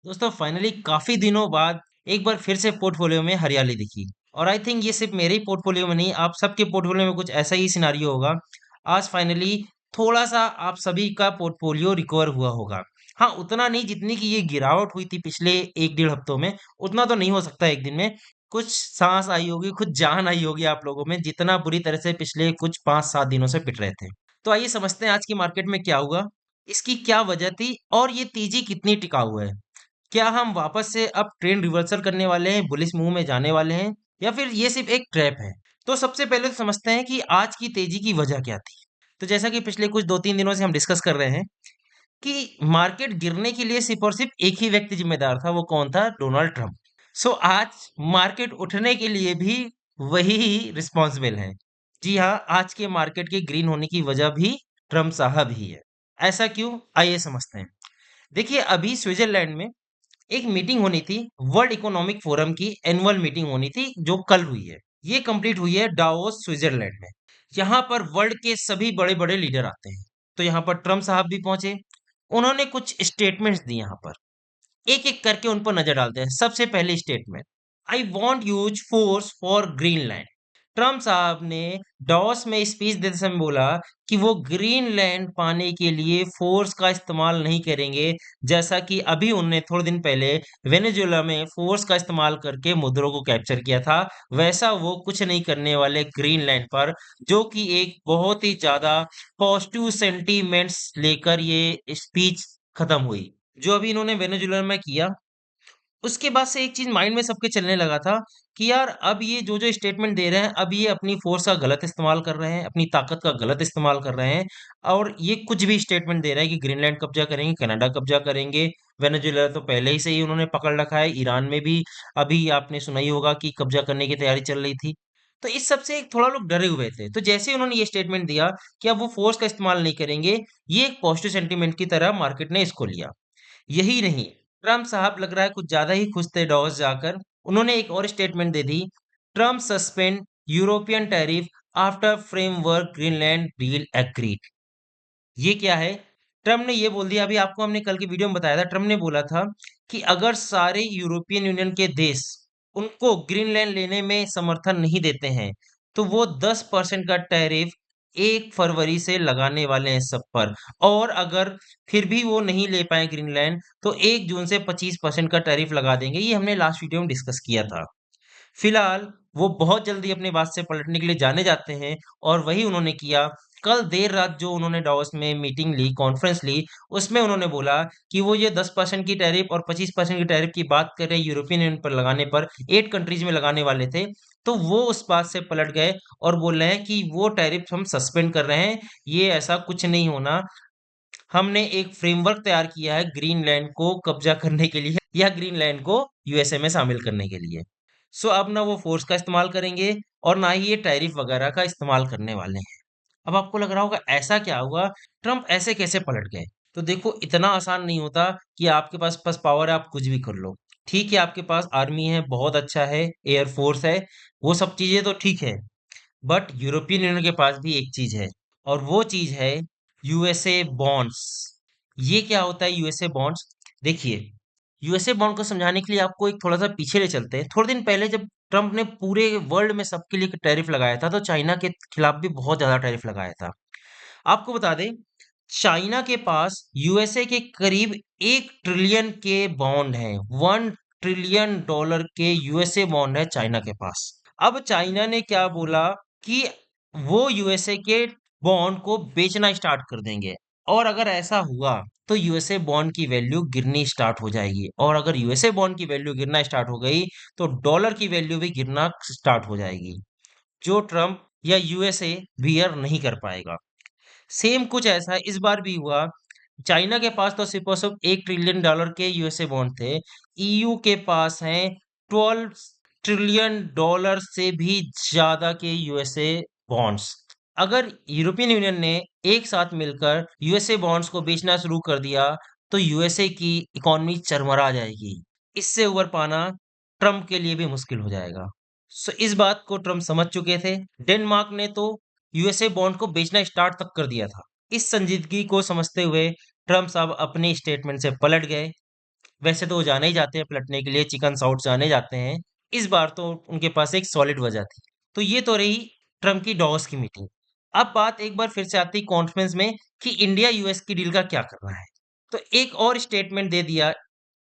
दोस्तों फाइनली काफी दिनों बाद एक बार फिर से पोर्टफोलियो में हरियाली दिखी। और आई थिंक ये सिर्फ मेरे ही पोर्टफोलियो में नहीं, आप सबके पोर्टफोलियो में कुछ ऐसा ही सिनारियो होगा। आज फाइनली थोड़ा सा आप सभी का पोर्टफोलियो रिकवर हुआ होगा। हाँ, उतना नहीं जितनी की ये गिरावट हुई थी पिछले एक डेढ़ हफ्तों में। उतना तो नहीं हो सकता एक दिन में। कुछ सांस आई होगी, कुछ जान आई होगी आप लोगों में, जितना बुरी तरह से पिछले कुछ 5-7 दिनों से पिट रहे थे। तो आइए समझते हैं आज की मार्केट में क्या हुआ, इसकी क्या वजह थी और ये तेजी कितनी टिकाऊ है। क्या हम वापस से अब ट्रेंड रिवर्सल करने वाले हैं, बुलिश मूव में जाने वाले हैं, या फिर ये सिर्फ एक ट्रैप है? तो सबसे पहले तो समझते हैं कि आज की तेजी की वजह क्या थी। तो जैसा कि पिछले कुछ 2-3 दिनों से हम डिस्कस कर रहे हैं कि मार्केट गिरने के लिए सिर्फ और सिर्फ एक ही व्यक्ति जिम्मेदार था, वो कौन था? Donald Trump. सो आज मार्केट उठने के लिए भी वही रिस्पॉन्सिबल है। जी हाँ, आज के मार्केट के ग्रीन होने की वजह भी ट्रंप साहब ही है। ऐसा क्यों? आइए समझते हैं। देखिए, अभी स्विट्जरलैंड में एक मीटिंग होनी थी। वर्ल्ड इकोनॉमिक फोरम की एनुअल मीटिंग होनी थी जो कल हुई है। ये कंप्लीट हुई है डावोस स्विट्जरलैंड में। यहाँ पर वर्ल्ड के सभी बड़े बड़े लीडर आते हैं। तो यहाँ पर ट्रम्प साहब भी पहुंचे। उन्होंने कुछ स्टेटमेंट्स दी। यहाँ पर एक एक करके उन पर नजर डालते हैं। सबसे पहले statement, I want use force for Greenland. Trump साहब ने डॉस में स्पीच देते समय बोला कि वो ग्रीनलैंड पाने के लिए फोर्स का इस्तेमाल नहीं करेंगे, जैसा कि अभी उनने थोड़े दिन पहले वेनेजुएला में फोर्स का इस्तेमाल करके मुद्रों को कैप्चर किया था। वैसा वो कुछ नहीं करने वाले ग्रीनलैंड पर, जो कि एक बहुत ही ज्यादा पॉजिटिव सेंटीमेंट्स लेकर ये स्पीच खत्म हुई, जो अभी इन्होंने वेनेजुएला में किया। उसके बाद से एक चीज माइंड में सबके चलने लगा था कि यार अब ये जो जो स्टेटमेंट दे रहे हैं, अब ये अपनी फोर्स का गलत इस्तेमाल कर रहे हैं, अपनी ताकत का गलत इस्तेमाल कर रहे हैं। और ये कुछ भी स्टेटमेंट दे रहे हैं कि ग्रीनलैंड कब्जा करेंगे, कनाडा कब्जा करेंगे। वेनेजुएला तो पहले ही से ही उन्होंने पकड़ रखा है। ईरान में भी अभी आपने सुना ही होगा कि कब्जा करने की तैयारी चल रही थी। तो इस सब से थोड़ा लोग डरे हुए थे। तो जैसे ही उन्होंने ये स्टेटमेंट दिया कि अब वो फोर्स का इस्तेमाल नहीं करेंगे, ये एक पॉजिटिव सेंटीमेंट की तरह मार्केट ने इसको लिया। यही नहीं, ट्रम्प साहब लग रहा है कुछ ज्यादा ही खुश थे डॉस जाकर। उन्होंने एक और स्टेटमेंट दे दी, Trump suspend European tariff after framework Greenland deal agreed. ये क्या है? ट्रम्प ने ये बोल दिया, अभी आपको हमने कल की वीडियो में बताया था। ट्रम्प ने बोला था कि अगर सारे यूरोपियन यूनियन के देश उनको ग्रीनलैंड लेने में समर्थन नहीं देते हैं, तो वो 10% का टैरिफ 1 फरवरी से लगाने वाले हैं सब पर। और अगर फिर भी वो नहीं ले पाए ग्रीनलैंड, तो 1 जून से 25% का टैरिफ लगा देंगे। ये हमने लास्ट वीडियो में डिस्कस किया था। फिलहाल वो बहुत जल्दी अपनी बात से पलटने के लिए जाने जाते हैं, और वही उन्होंने किया। कल देर रात जो उन्होंने डावोस में मीटिंग ली, कॉन्फ्रेंस ली, उसमें उन्होंने बोला कि वो ये 10% की टैरिफ और 25% की टैरिफ की बात कर रहे हैं यूरोपियन यूनियन पर लगाने पर, 8 कंट्रीज में लगाने वाले थे। तो वो उस बात से पलट गए और बोल रहे हैं कि वो टैरिफ हम सस्पेंड कर रहे हैं, ये ऐसा कुछ नहीं होना। हमने एक फ्रेमवर्क तैयार किया है ग्रीनलैंड को कब्जा करने के लिए, या ग्रीनलैंड को यूएसए में शामिल करने के लिए। सो अब ना वो फोर्स का इस्तेमाल करेंगे और ना ही ये टैरिफ वगैरह का इस्तेमाल करने वाले हैं। अब आपको लग रहा होगा ऐसा क्या हुआ, ट्रम्प ऐसे कैसे पलट गए? तो देखो, इतना आसान नहीं होता कि आपके पास बस पावर है आप कुछ भी कर लो। ठीक है, आपके पास आर्मी है, बहुत अच्छा है, एयरफोर्स है, वो सब चीजें तो ठीक है। बट यूरोपियन यूनियन के पास भी एक चीज है, और वो चीज है यूएसए बॉन्ड्स। ये क्या होता है यूएसए बॉन्ड्स? देखिए, यूएसए बॉन्ड को समझाने के लिए आपको एक थोड़ा सा पीछे ले चलते हैं। थोड़े दिन पहले जब ट्रम्प ने पूरे वर्ल्ड में सबके लिए टैरिफ लगाया था, तो चाइना के खिलाफ भी बहुत ज्यादा टैरिफ लगाया था। आपको बता दें, चाइना के पास यूएसए के करीब 1 ट्रिलियन के बॉन्ड हैं। $1 ट्रिलियन के यूएसए बॉन्ड है चाइना के पास। अब चाइना ने क्या बोला कि वो यूएसए के बॉन्ड को बेचना स्टार्ट कर देंगे। और अगर ऐसा हुआ तो यूएसए बॉन्ड की वैल्यू गिरनी स्टार्ट हो जाएगी, और अगर यूएसए बॉन्ड की वैल्यू गिरना स्टार्ट हो गई, तो डॉलर की वैल्यू भी गिरना स्टार्ट हो जाएगी, जो ट्रम्प या यूएसए बियर नहीं कर पाएगा। सेम कुछ ऐसा इस बार भी हुआ। चाइना के पास तो सिर्फ और सिर्फ $1 ट्रिलियन के यूएसए बॉन्ड थे। ईयू के पास हैं 12 ट्रिलियन से भी ज्यादा के यूएसए बॉन्ड्स। अगर यूरोपियन यूनियन ने एक साथ मिलकर यूएसए बॉन्ड्स को बेचना शुरू कर दिया, तो यूएसए की इकोनॉमी चरमरा जाएगी। इससे उबर पाना ट्रम्प के लिए भी मुश्किल हो जाएगा। सो इस बात को ट्रम्प समझ चुके थे। डेनमार्क ने तो यूएसए बॉन्ड को बेचना स्टार्ट तक कर दिया था। इस संजीदगी को समझते हुए ट्रम्प साहब अपने स्टेटमेंट से पलट गए। वैसे तो वो जाने ही जाते हैं पलटने के लिए, चिकन साउथ जाने जाते हैं। इस बार तो उनके पास एक सॉलिड वजह थी। तो ये तो रही ट्रम्प की डॉस की मीटिंग। अब बात एक बार फिर से आती कॉन्फ्रेंस में कि इंडिया यूएस की डील का क्या करना है। तो एक और स्टेटमेंट दे दिया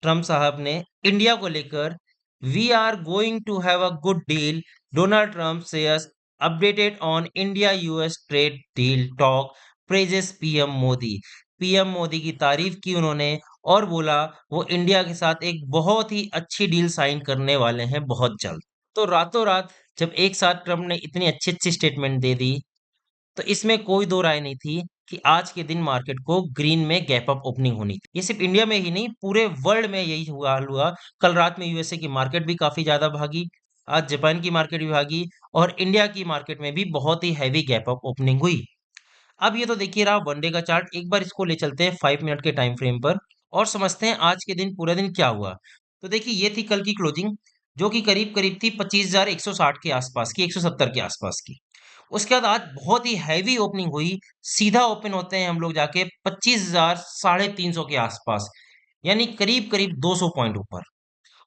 ट्रम्प साहब ने इंडिया को लेकर। We are going to have a good deal, Donald Trump says, updated on India US trade deal talk, praises PM Modi. PM Modi की तारीफ की उन्होंने और बोला वो इंडिया के साथ एक बहुत ही अच्छी डील साइन करने वाले हैं बहुत जल्द। तो रातों रात जब एक साथ ट्रम्प ने इतनी अच्छी अच्छी स्टेटमेंट दे दी, तो इसमें कोई दो राय नहीं थी कि आज के दिन मार्केट को ग्रीन में गैप अप ओपनिंग होनी थी। ये सिर्फ इंडिया में ही नहीं, पूरे वर्ल्ड में यही हुआ हाल हुआ। कल रात में यूएसए की मार्केट भी काफी ज्यादा भागी, आज जापान की मार्केट भी भागी, और इंडिया की मार्केट में भी बहुत ही हैवी गैप अप ओपनिंग हुई। अब ये तो देखिए रहा वनडे का चार्ट, एक बार इसको ले चलते हैं 5 मिनट के टाइम फ्रेम पर और समझते हैं आज के दिन पूरे दिन क्या हुआ। तो देखिए ये थी कल की क्लोजिंग, जो कि करीब करीब थी 25,160 के आसपास की, 170 के आसपास की। उसके बाद आज बहुत ही हैवी ओपनिंग हुई, सीधा ओपन होते हैं हम लोग जाके 25,000 350 के आसपास, यानी करीब करीब 200 पॉइंट ऊपर।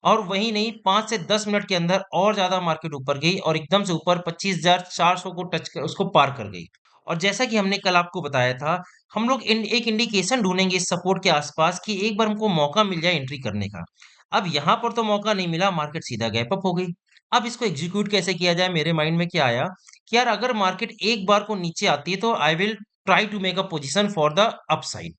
और वही नहीं, 5 से 10 मिनट के अंदर और ज्यादा मार्केट ऊपर गई और एकदम से ऊपर 25,400 को टच कर उसको पार कर गई। और जैसा कि हमने कल आपको बताया था, हम लोग एक इंडिकेशन ढूंढेंगे इस सपोर्ट के आसपास कि एक बार हमको मौका मिल जाए एंट्री करने का। अब यहाँ पर तो मौका नहीं मिला, मार्केट सीधा गैप अप हो गई। अब इसको एग्जीक्यूट कैसे किया जाए, मेरे माइंड में क्या आया कि यार अगर मार्केट एक बार को नीचे आती है तो I will try to make a position for the upside.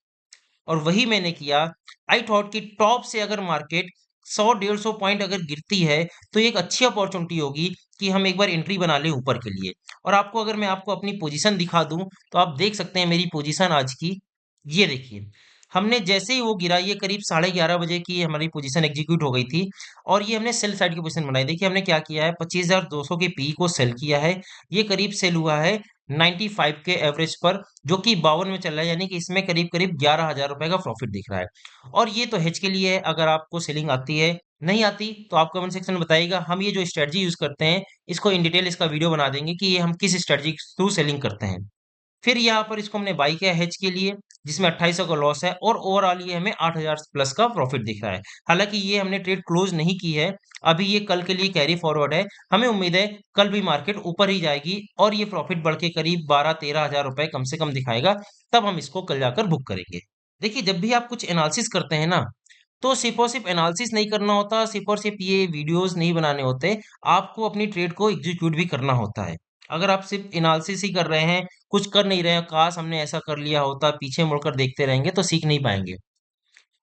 और वही मैंने किया। आई थॉट कि टॉप से अगर मार्केट 100-150 पॉइंट अगर गिरती है तो ये एक अच्छी अपॉर्चुनिटी होगी कि हम एक बार एंट्री बना लें ऊपर के लिए। और आपको अगर मैं आपको अपनी पोजीशन दिखा दूं तो आप देख सकते हैं मेरी पोजीशन आज की। ये देखिए, हमने जैसे ही वो गिरा, ये करीब 11:30 बजे की हमारी पोजीशन एग्जीक्यूट हो गई थी और ये हमने सेल साइड की पोजीशन बनाई। देखिए हमने क्या किया है, 25,200 के पी को सेल किया है। ये करीब सेल हुआ है 95 के एवरेज पर, जो कि 52 में चल रहा है, यानी कि इसमें करीब करीब 11,000 रुपए का प्रॉफिट दिख रहा है। और ये तो हेज के लिए है, अगर आपको सेलिंग आती है, नहीं आती तो आप कमेंट सेक्शन में बताइएगा। हम ये जो स्ट्रेटजी यूज करते हैं इसको इन डिटेल इसका वीडियो बना देंगे कि ये हम किस स्ट्रेटजी के थ्रू सेलिंग करते हैं। फिर यहाँ पर इसको हमने बाई किया हेज के लिए, जिसमें 2800 का लॉस है और ओवरऑल ये हमें 8,000 प्लस का प्रॉफिट दिख रहा है। हालांकि ये हमने ट्रेड क्लोज नहीं की है, अभी ये कल के लिए कैरी फॉरवर्ड है। हमें उम्मीद है कल भी मार्केट ऊपर ही जाएगी और ये प्रॉफिट बढ़ के करीब 12-13 हजार रुपए कम से कम दिखाएगा, तब हम इसको कल जाकर बुक करेंगे। देखिए जब भी आप कुछ एनालिसिस करते हैं ना, तो सिर्फ और सिर्फ एनालिसिस नहीं करना होता, सिर्फ और सिर्फ ये वीडियोस नहीं बनाने होते, आपको अपनी ट्रेड को एग्जीक्यूट भी करना होता है। अगर आप सिर्फ एनालिसिस ही कर रहे हैं, कुछ कर नहीं रहे हैं, काश हमने ऐसा कर लिया होता, पीछे मुड़कर देखते रहेंगे तो सीख नहीं पाएंगे।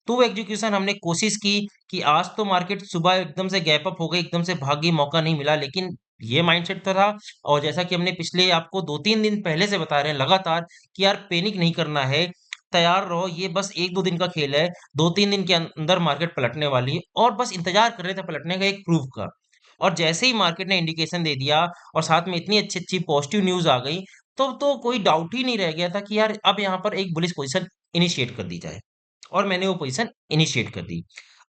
तो वो एग्जीक्यूशन हमने कोशिश की कि आज तो मार्केट सुबह एकदम से गैप अप हो गई, एकदम से भागी, मौका नहीं मिला, लेकिन ये माइंडसेट तो था। और जैसा कि हमने पिछले आपको 2-3 दिन पहले से बता रहे हैं लगातार कि यार पैनिक नहीं करना है, तैयार रहो, ये बस 1-2 दिन का खेल है, 2-3 दिन के अंदर मार्केट पलटने वाली है और बस इंतजार कर रहे थे पलटने का एक प्रूफ का। और जैसे ही मार्केट ने इंडिकेशन दे दिया और साथ में इतनी अच्छी अच्छी पॉजिटिव न्यूज आ गई, तो कोई डाउट ही नहीं रह गया था कि यार अब यहाँ पर एक बुलिश पोजीशन इनिशिएट कर दी जाए। और मैंने वो पोजीशन इनिशिएट कर दी।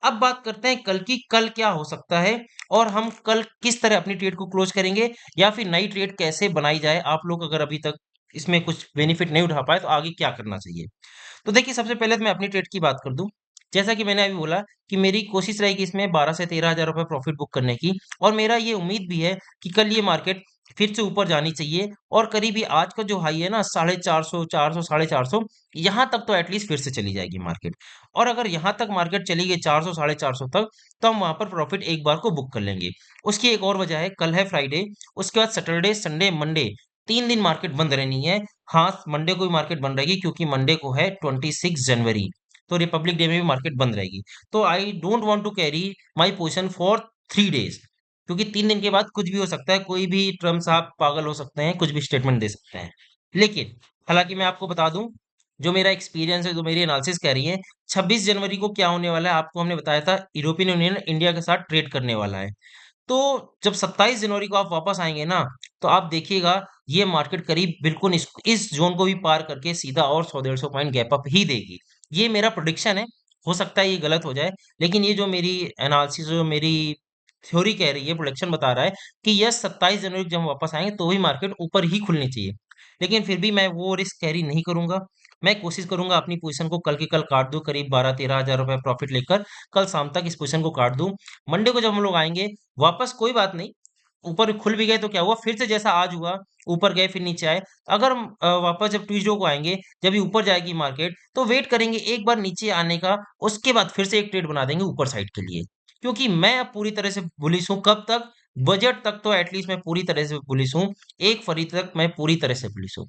अब बात करते हैं कल की, कल क्या हो सकता है और हम कल किस तरह अपनी ट्रेड को क्लोज करेंगे या फिर नई ट्रेड कैसे बनाई जाए। आप लोग अगर अभी तक इसमें कुछ बेनिफिट नहीं उठा पाए तो आगे क्या करना चाहिए। तो देखिए सबसे पहले तो मैं अपनी ट्रेड की बात कर दूं। जैसा कि मैंने अभी बोला कि मेरी कोशिश रहेगी इसमें 12 से 13 हजार रुपए प्रॉफिट बुक करने की, और मेरा ये उम्मीद भी है कि कल ये मार्केट फिर से ऊपर जानी चाहिए और करीबी आज का जो हाई है ना 450, 400, 450, यहाँ तक तो एटलीस्ट फिर से चली जाएगी मार्केट। और अगर यहाँ तक मार्केट चली गई 400, 450 तक, तो हम वहां पर प्रॉफिट एक बार को बुक कर लेंगे। उसकी एक और वजह है, कल है फ्राइडे, उसके बाद सैटरडे, संडे, मंडे, 3 दिन मार्केट बंद रहनी है। हाँ, मंडे को भी मार्केट बंद रहेगी क्योंकि मंडे को है 26 जनवरी, तो रिपब्लिक डे में भी मार्केट बंद रहेगी। तो I don't want to carry my position for 3 days, क्योंकि 3 दिन के बाद कुछ भी हो सकता है, कोई भी ट्रम्प साहब पागल हो सकते हैं, कुछ भी स्टेटमेंट दे सकते हैं। लेकिन हालांकि मैं आपको बता दूं, जो मेरा एक्सपीरियंस है, जो मेरी एनालिसिस कह रही है, 26 जनवरी को क्या होने वाला है आपको हमने बताया था, यूरोपियन यूनियन इंडिया के साथ ट्रेड करने वाला है। तो जब 27 जनवरी को आप वापस आएंगे ना, तो आप देखिएगा ये मार्केट करीब बिल्कुल इस जोन को भी पार करके सीधा और 100-150 पॉइंट गैप अप ही देगी। ये मेरा प्रोडिक्शन है, हो सकता है ये गलत हो जाए, लेकिन ये जो मेरी एनालिसिस, जो मेरी थ्योरी कह रही है, प्रोडिक्शन बता रहा है कि यस 27 जनवरी को जब हम वापस आएंगे तो भी मार्केट ऊपर ही खुलनी चाहिए। लेकिन फिर भी मैं वो रिस्क कैरी नहीं करूंगा, मैं कोशिश करूंगा अपनी पोजीशन को कल के कल काट दूं, करीब 12-13 हजार रुपए प्रॉफिट लेकर कल शाम तक इस पोजीशन को काट दूं। मंडे को जब हम लोग आएंगे वापस, कोई बात नहीं, ऊपर खुल भी गए तो क्या हुआ, फिर से जैसा आज हुआ, ऊपर गए फिर नीचे आए। अगर हम वापस जब ट्यूसडे को आएंगे, जब ये ऊपर जाएगी मार्केट, तो वेट करेंगे एक बार नीचे आने का, उसके बाद फिर से एक ट्रेड बना देंगे ऊपर साइड के लिए। क्योंकि मैं अब पूरी तरह से बुलिश हूँ। कब तक? बजट तक तो एटलीस्ट मैं पूरी तरह से बुलिश हूँ। 1 फरवरी तक मैं पूरी तरह से बुलिश हूँ।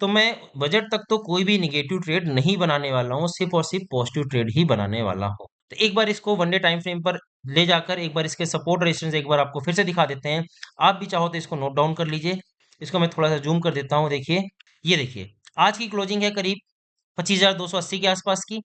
तो मैं बजट तक तो कोई भी नेगेटिव ट्रेड नहीं बनाने वाला हूँ, सिर्फ और सिर्फ पॉजिटिव ट्रेड ही बनाने वाला हूँ। तो एक बार इसको वन डे टाइम फ्रेम पर ले जाकर एक बार इसके सपोर्ट रेजिस्टेंस एक बार आपको फिर से दिखा देते हैं। आप भी चाहो तो इसको नोट डाउन कर लीजिए। इसको मैं थोड़ा सा जूम कर देता हूँ, देखिए। ये देखिए, आज की क्लोजिंग है करीब 25,280 के आसपास की।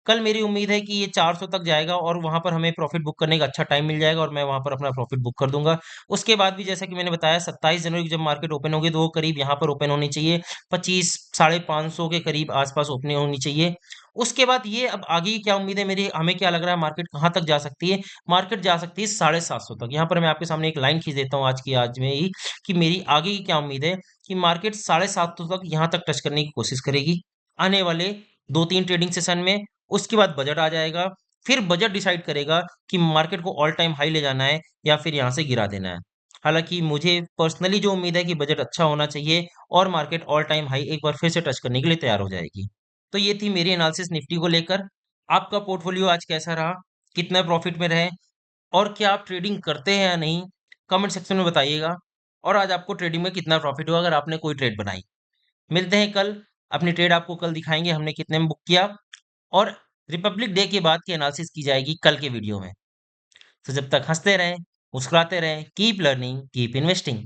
कल मेरी उम्मीद है कि ये 400 तक जाएगा और वहां पर हमें प्रॉफिट बुक करने का अच्छा टाइम मिल जाएगा और मैं वहां पर अपना प्रॉफिट बुक कर दूंगा। उसके बाद भी जैसा कि मैंने बताया, 27 जनवरी को जब मार्केट ओपन होगी तो वो करीब यहाँ पर ओपन होनी चाहिए, 25 550 के करीब आसपास ओपनिंग होनी चाहिए। उसके बाद ये अब आगे की क्या उम्मीद है मेरी, हमें क्या लग रहा है मार्केट कहाँ तक जा सकती है? मार्केट जा सकती है 750 तक। यहाँ पर मैं आपके सामने एक लाइन खींच देता हूँ आज की आज में ही, कि मेरी आगे की क्या उम्मीद है, कि मार्केट 750 तक यहाँ तक टच करने की कोशिश करेगी आने वाले 2-3 ट्रेडिंग सेशन में। उसके बाद बजट आ जाएगा, फिर बजट डिसाइड करेगा कि मार्केट को ऑल टाइम हाई ले जाना है या फिर यहाँ से गिरा देना है। हालांकि मुझे पर्सनली जो उम्मीद है कि बजट अच्छा होना चाहिए और मार्केट ऑल टाइम हाई एक बार फिर से टच करने के लिए तैयार हो जाएगी। तो ये थी मेरी एनालिसिस निफ्टी को लेकर। आपका पोर्टफोलियो आज कैसा रहा? कितना प्रॉफिट में रहे? और क्या आप ट्रेडिंग करते हैं या नहीं? कमेंट सेक्शन में बताइएगा। और आज आपको ट्रेडिंग में कितना प्रॉफिट हुआ अगर आपने कोई ट्रेड बनाई? मिलते हैं कल। अपनी ट्रेड आपको कल दिखाएंगे हमने कितने में बुक किया, और रिपब्लिक डे के बाद की एनालिसिस की जाएगी कल के वीडियो में। तो जब तक हंसते रहें, मुस्कुराते रहें, कीप लर्निंग, कीप इन्वेस्टिंग।